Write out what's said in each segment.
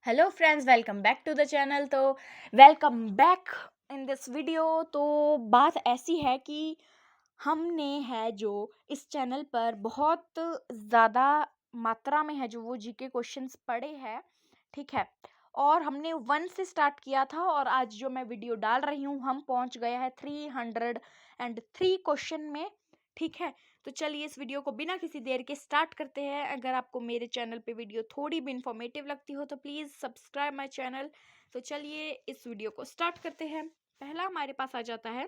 Hello friends, welcome back to the channel. तो welcome back in this video. तो बात ऐसी है कि हमने है जो इस चैनल पर बहुत ज़्यादा मात्रा में है जो वो जीके क्वेश्चंस पढ़े हैं, ठीक है। और हमने 1 से स्टार्ट किया था और आज जो मैं वीडियो डाल रही हूँ हम पहुँच गए हैं 303 क्वेश्चन में, ठीक है। तो चलिए इस वीडियो को बिना किसी देर के स्टार्ट करते हैं। अगर आपको मेरे चैनल पे वीडियो थोड़ी भी इंफॉर्मेटिव लगती हो तो प्लीज़ सब्सक्राइब माय चैनल। तो चलिए इस वीडियो को स्टार्ट करते हैं। पहला हमारे पास आ जाता है,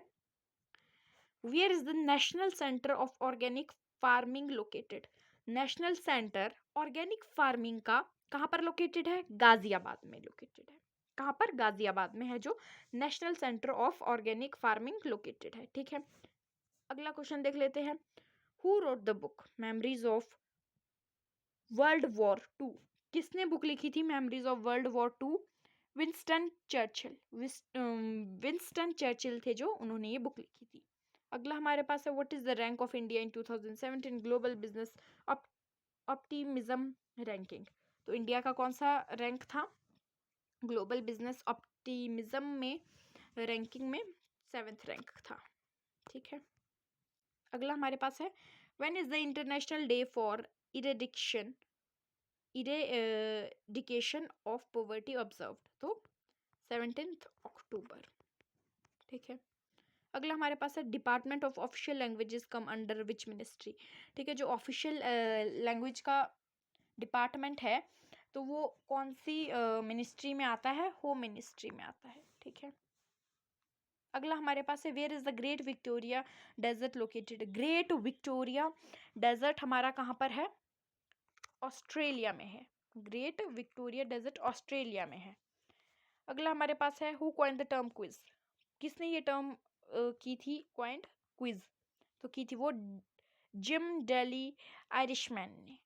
where is the national centre of organic farming located. National centre organic farming का कहाँ पर लोकेटेड है? गाजियाबाद में लोकेटेड है। कहाँ पर? गाजियाबाद में है जो national centre of organic farming located है, ठीक है। अगला क्वेश्चन देख लेते हैं। Who wrote the book memories of world war two? किसने बुक लिखी थी memories of world war two? Winston Churchill. Winston Churchill थे जो उन्होंने ये बुक लिखी थी। अगला हमारे पास है, what is the rank of India in 2017 global business optimism ranking? तो इंडिया का कौन सा रैंक था ग्लोबल बिजनेस ऑप्टिमिज्म में रैंकिंग में? 7th रैंक था, ठीक है। अगला हमारे पास है, when is the international day for eradication eradication of poverty observed? तो 17 अक्टूबर, ठीक है। अगला हमारे पास है, department of official languages come under which ministry? ठीक है, जो ऑफिशियल लैंग्वेज का डिपार्टमेंट है तो वो कौन सी मिनिस्ट्री में आता है? होम मिनिस्ट्री में आता है, ठीक है। अगला हमारे पास है, where is the great Victoria desert located? Great Victoria desert हमारा कहाँ पर है? ऑस्ट्रेलिया में है। ग्रेट विक्टोरिया डेजर्ट ऑस्ट्रेलिया में है। अगला हमारे पास है, who coined the term quiz? किसने ये टर्म की थी कॉइन्ड? क्विज तो की थी वो जिम डेली आयरिशमैन ने,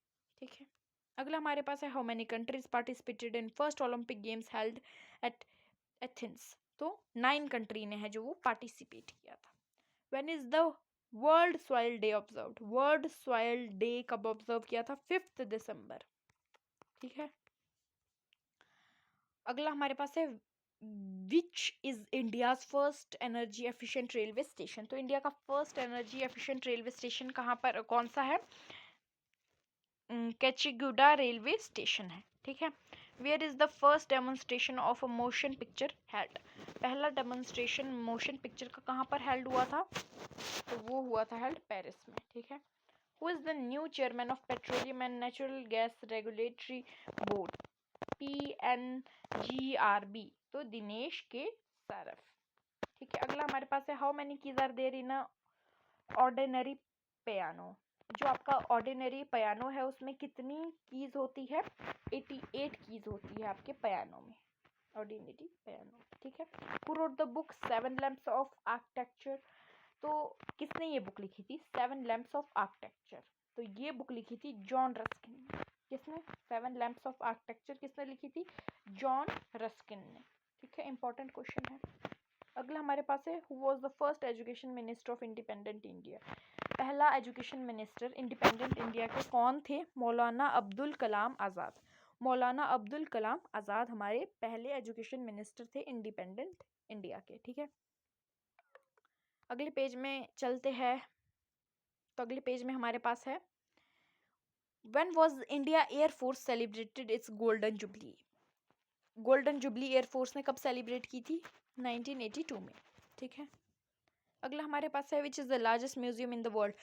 ठीक है। अगला हमारे पास है, how many countries participated in first Olympic games held at Athens? तो 9 कंट्री ने है जो वो पार्टिसिपेट किया था। When is the world soil day observed? World soil day कब ऑब्जर्व किया था? 5 दिसंबर, ठीक है। अगला हमारे पास है, which is India's first energy efficient railway station? तो इंडिया का first energy efficient railway station कहाँ पर कौन सा है? केचिगुडा रेलवे स्टेशन है, ठीक है। Where is the first demonstration of a motion picture held? पहला डेमोन्स्ट्रेशन मोशन पिक्चर का कहाँ पर हेल्ड हुआ था? तो वो हुआ था हेल्ड पेरिस में, ठीक है। Who is the new chairman of petroleum and natural gas regulatory board? PNGRB? तो दिनेश के सारफ, ठीक है। अगला हमारे पास है, how many keys are there in a ordinary piano? जो आपका ऑर्डिनरी पियानो है उसमें कितनी कीज होती है? 88 कीज होती है आपके पियानो में, ऑर्डिनरी पियानो, ठीक है। Who wrote the book 7 lamps of architecture? तो किसने ये बुक लिखी थी 7 लैम्प्स ऑफ आर्किटेक्चर? तो ये बुक लिखी थी जॉन रस्किन ने। किसने? 7 लैम्प्स ऑफ आर्किटेक्चर किसने लिखी थी? जॉन रस्किन ने, ठीक है। इंपॉर्टेंट क्वेश्चन है। अगला हमारे पास है, who was the first education minister of independent India? पहला एजुकेशन मिनिस्टर इंडिपेंडेंट इंडिया के कौन थे? मौलाना अब्दुल कलाम आज़ाद। मौलाना अब्दुल कलाम आज़ाद हमारे पहले एजुकेशन मिनिस्टर थे इंडिपेंडेंट इंडिया के, ठीक है। अगले पेज में चलते हैं। तो अगले पेज में हमारे पास है, when was India air force celebrated it's golden jubilee? Golden jubilee air force ने कब सेलिब्रेट की थी? 1982 में, ठीक है। अगला हमारे पास है, which is the largest museum in the world?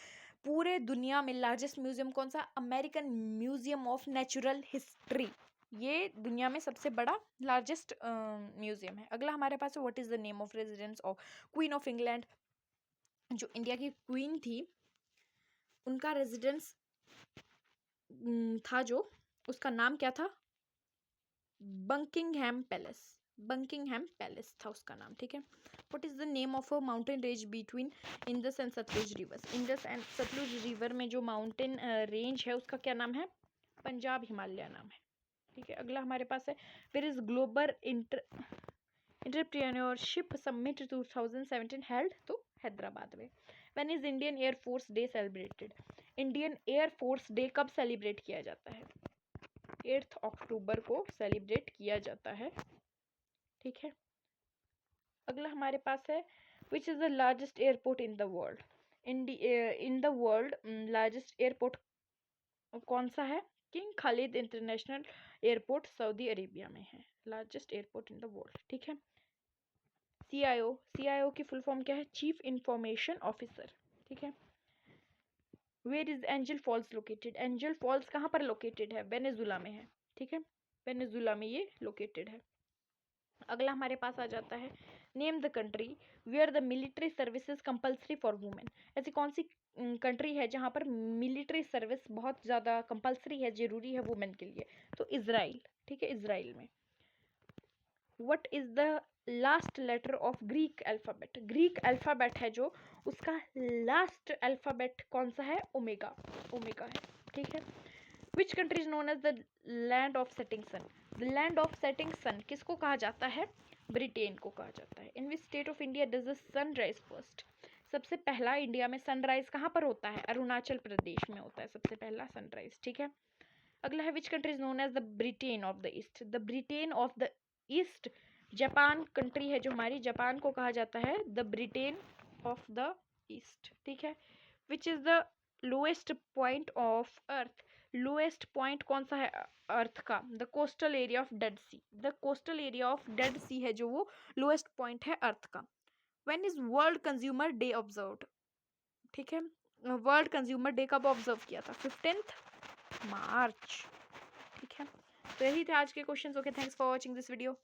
पूरे दुनिया में लार्जेस्ट म्यूजियम कौन सा? American museum of natural history. ये दुनिया में सबसे बड़ा लार्जेस्ट म्यूजियम है। अगला हमारे पास है, what is the name of residence of queen of England? जो इंडिया की क्वीन थी उनका रेजिडेंस था जो, उसका नाम क्या था? Buckingham palace. बकिंगहैम पैलेस था उसका नाम, ठीक है। What is the name of a mountain range between Indus and Sutlej rivers? Indus and Sutlej river में जो माउंटेन रेंज है उसका क्या नाम है? पंजाब हिमालय नाम है, ठीक है। अगला हमारे पास है, फिर is global entrepreneurship summit 2017 held? तो हैदराबाद में। When is Indian air force day celebrated? Indian air force day कब सेलिब्रेट किया जाता है? 8 अक्टूबर को सेलिब्रेट किया जाता है। ठीक है, अगला हमारे पास है which is the largest airport in the world. In the world largest airport कौन सा है? King Khalid International Airport Saudi Arabia में है, largest airport in the world. ठीक है, CIO की फुल फॉर्म क्या है? Chief information officer. ठीक है, where is Angel Falls located? Angel Falls कहाँ पर लोकेटेड है? वेनेजुला में है। ठीक है, वेनेजुला में ये लोकेटेड है। अगला हमारे पास आ जाता है name the country where the military services compulsory for women. ऐसी कौन सी कंट्री है जहाँ पर मिलिट्री सर्विस बहुत ज़्यादा कंपल्सरी है, जरूरी है वुमेन के लिए? तो इज़राइल। ठीक है, इज़राइल में। What is the last letter of Greek alphabet? Greek alphabet है जो, उसका लास्ट अल्फ़ाबेट कौन सा है? ओमेगा, ओमेगा है। ठीक है, which country is known as the land of setting sun? The land of setting sun किसको कहा जाता है? ब्रिटेन को कहा जाता है। In which state of India does the sun rise first? सबसे पहला इंडिया में सनराइज कहाँ पर होता है? अरुणाचल प्रदेश में होता है सबसे पहला सनराइज। ठीक है, अगला है which country is known as the Britain of the east? The Britain of the east, Japan कंट्री है जो हमारी, जापान को कहा जाता है the Britain of the east. ठीक है, which is the lowest point of earth? Lowest point कौन सा है अर्थ का? The coastal area of Dead Sea. The coastal area of Dead Sea है जो, वो लोएस्ट पॉइंट है अर्थ का। When is world consumer day observed? ठीक है, वर्ल्ड कंज्यूमर डे कब ऑब्जर्व किया था? 15 मार्च। ठीक है, तो यही थे आज के questions. Okay, thanks for watching this video.